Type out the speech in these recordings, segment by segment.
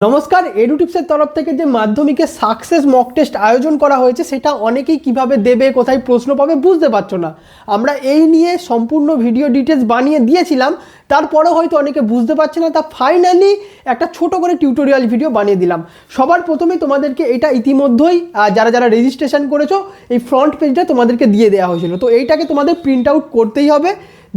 নমস্কার, এডুটিপসের তরফ থেকে যে মাধ্যমিকে সাকসেস মক টেস্ট আয়োজন করা হয়েছে সেটা অনেকেই কিভাবে দেবে, কোথায় প্রশ্ন পাবে বুঝতে পারছো না। আমরা এই নিয়ে সম্পূর্ণ ভিডিও ডিটেলস বানিয়ে দিয়েছিলাম, তারপরেও হয়তো অনেকে বুঝতে পারছে না, তা ফাইনালি একটা ছোট করে টিউটোরিয়াল ভিডিও বানিয়ে দিলাম। সবার প্রথমেই তোমাদেরকে এটা ইতিমধ্যেই যারা যারা রেজিস্ট্রেশন করেছো এই ফ্রন্ট পেজটা তোমাদেরকে দিয়ে দেওয়া হয়েছিল, তো এইটাকে তোমাদের প্রিন্ট আউট করতেই হবে।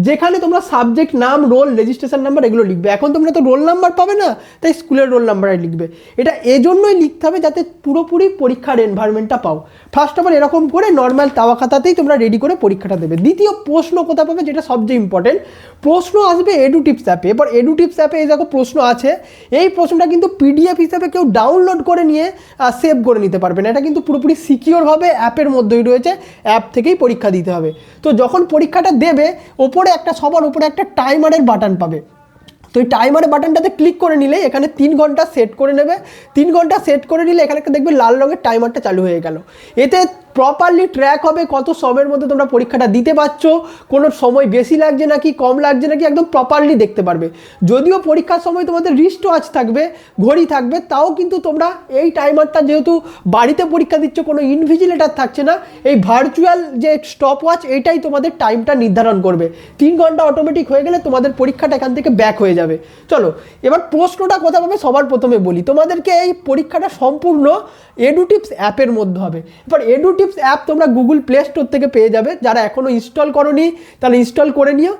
যেখানে তোমরা সাবজেক্ট নাম, রোল, রেজিস্ট্রেশন নাম্বার এগুলো লিখবে। এখন তোমরা তো রোল নাম্বার পাবে না, তাই স্কুলের রোল নাম্বারে লিখবে। এটা এজন্যই লিখতে হবে যাতে পুরোপুরি পরীক্ষার এনভায়রনমেন্টটা পাও। ফার্স্ট অফ অল এরকম করে নর্মাল তাওয়া খাতাতেই তোমরা রেডি করে পরীক্ষাটা দেবে। দ্বিতীয়, প্রশ্ন কোথা পাবে যেটা সবচেয়ে ইম্পর্টেন্ট, প্রশ্ন আসবে এডুটিপস অ্যাপে। এবার এডুটিপস অ্যাপে এই দেখো প্রশ্ন আছে, এই প্রশ্নটা কিন্তু পিডিএফ হিসাবে কেউ ডাউনলোড করে নিয়ে সেভ করে নিতে পারবে না। এটা কিন্তু পুরোপুরি সিকিওরভাবে অ্যাপের মধ্যেই রয়েছে, অ্যাপ থেকেই পরীক্ষা দিতে হবে। তো যখন পরীক্ষাটা দেবে ওপরে একটা, সবার উপরে একটা টাইমারের বাটন পাবে। তো এই টাইমারের বাটনটাতে ক্লিক করে নিলে এখানে 3 ঘন্টা সেট করে নেবে। 3 ঘন্টা সেট করে নিলে এখানে একটা দেখবে লাল রঙের টাইমারটা চালু হয়ে গেল। এতে প্রপারলি ট্র্যাক হবে কত সময়ের মধ্যে তোমরা পরীক্ষাটা দিতে পারছো, কোনো সময় বেশি লাগছে নাকি কম লাগছে নাকি একদম প্রপারলি দেখতে পারবে। যদিও পরীক্ষার সময় তোমাদের রিস্ট ওয়াচ থাকবে, ঘড়ি থাকবে, তাও কিন্তু তোমরা এই টাইমারটা, যেহেতু বাড়িতে পরীক্ষা দিচ্ছ কোনো ইনভিজিলেটার থাকছে না, এই ভার্চুয়াল যে স্টপ ওয়াচ এইটাই তোমাদের টাইমটা নির্ধারণ করবে। 3 ঘন্টা অটোমেটিক হয়ে গেলে তোমাদের পরীক্ষাটা এখান থেকে ব্যাক হয়ে যাবে। চলো এবার প্রশ্নটা কথা পাবে সবার প্রথমে বলি, তোমাদেরকে এই পরীক্ষাটা সম্পূর্ণ এডুটিপস অ্যাপের মধ্যে হবে। এবার এডুটিপস অ্যাপ তোমরা গুগল প্লে স্টোর থেকে পেয়ে যাবে, যারা এখনও ইনস্টল করোনি তাহলে ইনস্টল করে নিও।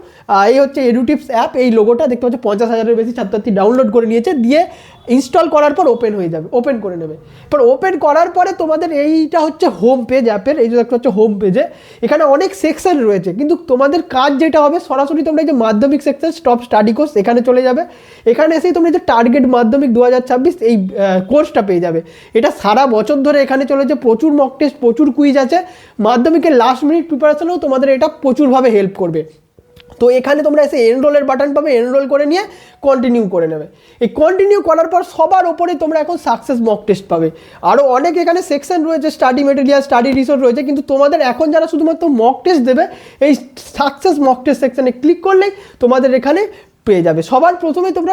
এই হচ্ছে এডুটিপস অ্যাপ, এই লোগোটা দেখতে পাচ্ছ 50,000-এর বেশি ছাত্রছাত্রী ডাউনলোড করে নিয়েছে, দিয়ে ইনস্টল করার পর ওপেন হয়ে যাবে, ওপেন করে নেবে। এবার ওপেন করার পরে তোমাদের এইটা হচ্ছে হোম পেজ অ্যাপের, এই যে দেখতে পাচ্ছ হোম পেজে এখানে অনেক সেকশন রয়েছে, কিন্তু তোমাদের কাজ যেটা হবে সরাসরি তোমরা এই যে মাধ্যমিক সেকশন স্টপ স্টাডি কোর্স এখানে চলে যাবে। এখানে এসেই তোমরা যে টার্গেট মাধ্যমিক 2026 এই কোর্সটা পেয়ে যাবে। এটা সারা বছর ধরে এখানে চলেছে, প্রচুর মক টেস্ট, প্রচুর কুইজ আছে, মাধ্যমিকের লাস্ট মিনিট প্রিপারেশনেও তোমাদের এটা প্রচুরভাবে হেল্প করবে। তো এখানে তোমরা এসে এনরোলের বাটন পাবে, এনরোল করে নিয়ে কন্টিনিউ করে নেবে। এই কন্টিনিউ করার পর সবার ওপরে তোমরা এখন সাকসেস মক টেস্ট পাবে। আরও অনেক এখানে সেকশন রয়েছে, স্টাডি মেটেরিয়াল, স্টাডি রিসোর্স রয়েছে, কিন্তু তোমাদের এখন যারা শুধুমাত্র মক টেস্ট দেবে এই সাকসেস মক টেস্ট সেকশনে ক্লিক করলেই তোমাদের এখানে পেয়ে যাবে। সবার প্রথমে তোমরা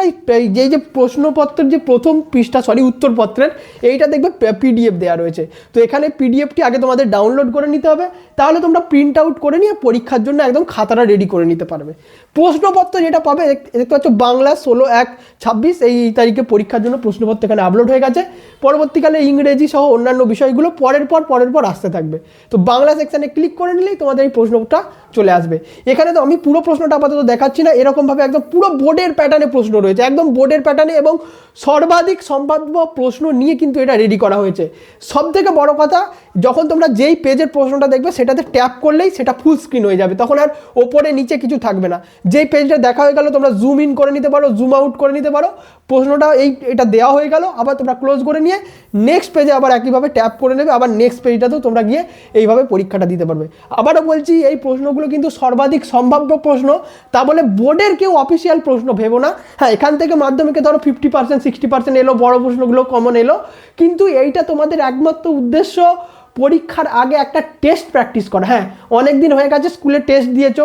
যেই যে প্রশ্নপত্রের যে প্রথম পৃষ্ঠা, উত্তরপত্রের এইটা দেখবে পিডিএফ দেওয়া রয়েছে। তো এখানে পিডিএফটি আগে তোমাদের ডাউনলোড করে নিতে হবে, তাহলে তোমরা প্রিন্ট আউট করে নিয়ে পরীক্ষার জন্য একদম খাতাটা রেডি করে নিতে পারবে। প্রশ্নপত্র যেটা পাবে দেখতে পাচ্ছ বাংলা 16/1/26 এই তারিখে পরীক্ষার জন্য প্রশ্নপত্র এখানে আপলোড হয়ে গেছে। পরবর্তীকালে ইংরেজি সহ অন্যান্য বিষয়গুলো পরের পর আসতে থাকবে। তো বাংলা সেকশানে ক্লিক করে নিলেই তোমাদের এই প্রশ্নটা চলে আসবে। এখানে তো আমি পুরো প্রশ্নটা আপাতত দেখাচ্ছি না, এরকমভাবে একদম পুরো বোর্ডের প্যাটার্নে প্রশ্ন রয়েছে, একদম বোর্ডের প্যাটার্নে, এবং সর্বাধিক সম্ভাব্য প্রশ্ন নিয়ে কিন্তু এটা রেডি করা হয়েছে। সবথেকে বড় কথা, যখন তোমরা যেই পেজের প্রশ্নটা দেখবে সেটাতে ট্যাপ করলেই সেটা ফুল স্ক্রিন হয়ে যাবে, তখন আর ওপরে নিচে কিছু থাকবে না। যেই পেজটা দেখা হয়ে গেল তোমরা জুম ইন করে নিতে পারো, জুম আউট করে নিতে পারো। প্রশ্নটা এটা দেওয়া হয়ে গেল, আবার তোমরা ক্লোজ করে নিয়ে নেক্সট পেজে আবার একইভাবে ট্যাপ করে নেবে, আবার নেক্সট পেজটাতেও তোমরা গিয়ে এইভাবে পরীক্ষাটা দিতে পারবে। আবারও বলছি, এই প্রশ্নগুলো কিন্তু সর্বাধিক সম্ভাব্য প্রশ্ন, তা বলে বোর্ডের কেউ অফিসিয়াল প্রশ্ন ভেবো না। হ্যাঁ, এখান থেকে মাধ্যমিকে ধরো 50% 60% এলো, বড় প্রশ্নগুলো কমন এলো, কিন্তু এইটা তোমাদের একমাত্র উদ্দেশ্য পরীক্ষার আগে একটা টেস্ট প্র্যাকটিস করা। হ্যাঁ, অনেক দিন হয়ে গেছে স্কুলে টেস্ট দিয়েছো,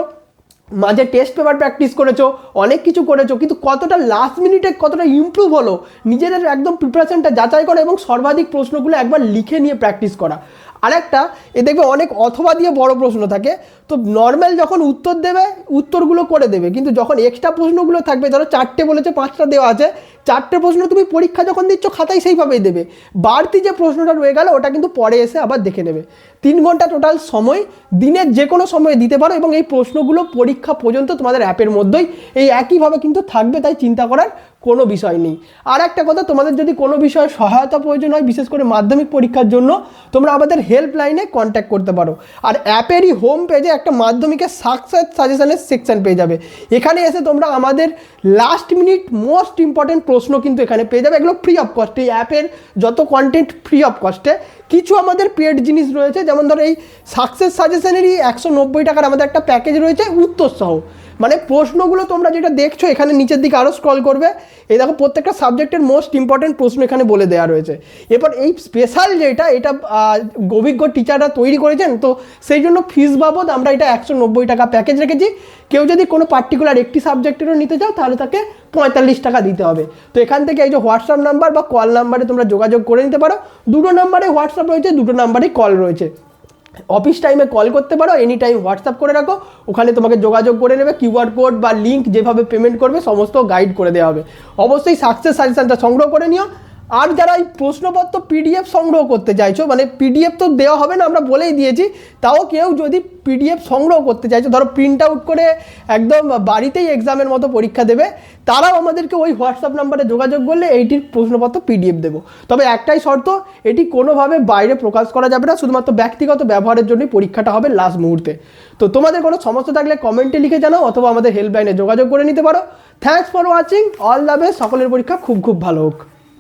মাঝে টেস্ট পেপার প্র্যাকটিস করেছো, অনেক কিছু করেছো, কিন্তু কতটা লাস্ট মিনিটে কতটা ইমপ্রুভ হলো নিজেদের একদম প্রিপারেশনটা যাচাই করা এবং সর্বাধিক প্রশ্নগুলো একবার লিখে নিয়ে প্র্যাকটিস করা। আরেকটা, দেখবে অনেক অথবা দিয়ে বড় প্রশ্ন থাকে, তো নর্মাল যখন উত্তর দেবে উত্তরগুলো করে দেবে, কিন্তু যখন এক্সট্রা প্রশ্নগুলো থাকবে, ধরো 4টে বলেছে 5টা দেওয়া আছে, 4টে প্রশ্ন তুমি পরীক্ষা যখন দিচ্ছ খাতায় সেইভাবেই দেবে, বাড়তি যে প্রশ্নটা রয়ে গেল ওটা কিন্তু পরে এসে আবার দেখে নেবে। 3 ঘন্টা টোটাল সময়, দিনের যে কোনো সময়ে দিতে পারো, এবং এই প্রশ্নগুলো পরীক্ষা পর্যন্ত তোমাদের অ্যাপের মধ্যেই এই একইভাবে কিন্তু থাকবে, তাই চিন্তা করার কোনো বিষয় নেই। আর একটা কথা, তোমাদের যদি কোনো বিষয়ে সহায়তা প্রয়োজন হয়, বিশেষ করে মাধ্যমিক পরীক্ষার জন্য, তোমরা আমাদের হেল্পলাইনে কন্ট্যাক্ট করতে পারো। আর অ্যাপেরই হোম পেজে একটা মাধ্যমিকের সাকসেস সাজেশনের সেকশন পেয়ে যাবে। এখানে এসে তোমরা আমাদের লাস্ট মিনিট মোস্ট ইম্পর্টেন্ট প্রশ্ন কিন্তু এখানে পেয়ে যাবে, এগুলো ফ্রি অফ কস্টে। এই অ্যাপের যত কন্টেন্ট ফ্রি অফ কস্টে, কিছু আমাদের পেড জিনিস রয়েছে, যেমন ধরো এই সাকসেস সাজেশনেরই 190 টাকার আমাদের একটা প্যাকেজ রয়েছে উত্তর সহ। মানে প্রশ্নগুলো তোমরা যেটা দেখছো এখানে নিচের দিকে আরও স্ক্রল করবে, এই দেখো প্রত্যেকটা সাবজেক্টের মোস্ট ইম্পর্টেন্ট প্রশ্ন এখানে বলে দেওয়া রয়েছে। এরপর এই স্পেশাল যেটা এটা অভিজ্ঞ টিচাররা তৈরি করেছেন, তো সেই জন্য ফিস বাবদ আমরা এটা 190 টাকা প্যাকেজ রেখেছি। কেউ যদি কোনো পার্টিকুলার একটি সাবজেক্টেরও নিতে চাও তাহলে তাকে 45 টাকা দিতে হবে। তো এখান থেকে এই যে হোয়াটসঅ্যাপ নাম্বার বা কল নাম্বারে তোমরা যোগাযোগ করে নিতে পারো। দুটো নাম্বারে হোয়াটসঅ্যাপ রয়েছে, দুটো নাম্বারে কল রয়েছে। অফিস টাইমে কল করতে পারো, এনি টাইম হোয়াটসঅ্যাপ করে রাখো, ওখানে তোমাকে যোগাযোগ করে নেবে। কিউআর কোড বা লিঙ্ক যেভাবে পেমেন্ট করবে সমস্ত গাইড করে দেওয়া হবে। অবশ্যই সাকসেস সাজেশনটা সংগ্রহ করে নিও। আর যারা এই প্রশ্নপত্র পিডিএফ সংগ্রহ করতে চাইছো, মানে পিডিএফ তো দেওয়া হবে না আমরা বলেই দিয়েছি, তাও কেউ যদি পিডিএফ সংগ্রহ করতে চাইছো, ধরো প্রিন্ট আউট করে একদম বাড়িতেই এক্সামের মতো পরীক্ষা দেবে, তারাও আমাদেরকে ওই হোয়াটসঅ্যাপ নাম্বারে যোগাযোগ করলে এইটির প্রশ্নপত্র পিডিএফ দেবো। তবে একটাই শর্ত, এটি কোনোভাবে বাইরে প্রকাশ করা যাবে না, শুধুমাত্র ব্যক্তিগত ব্যবহারের জন্যই পরীক্ষাটা হবে লাস্ট মুহূর্তে। তো তোমাদের কোনো সমস্যা থাকলে কমেন্টে লিখে জানাও অথবা আমাদের হেল্পলাইনে যোগাযোগ করে নিতে পারো। Thanks for watching, all the best, সকলের পরীক্ষা খুব খুব ভালো হোক।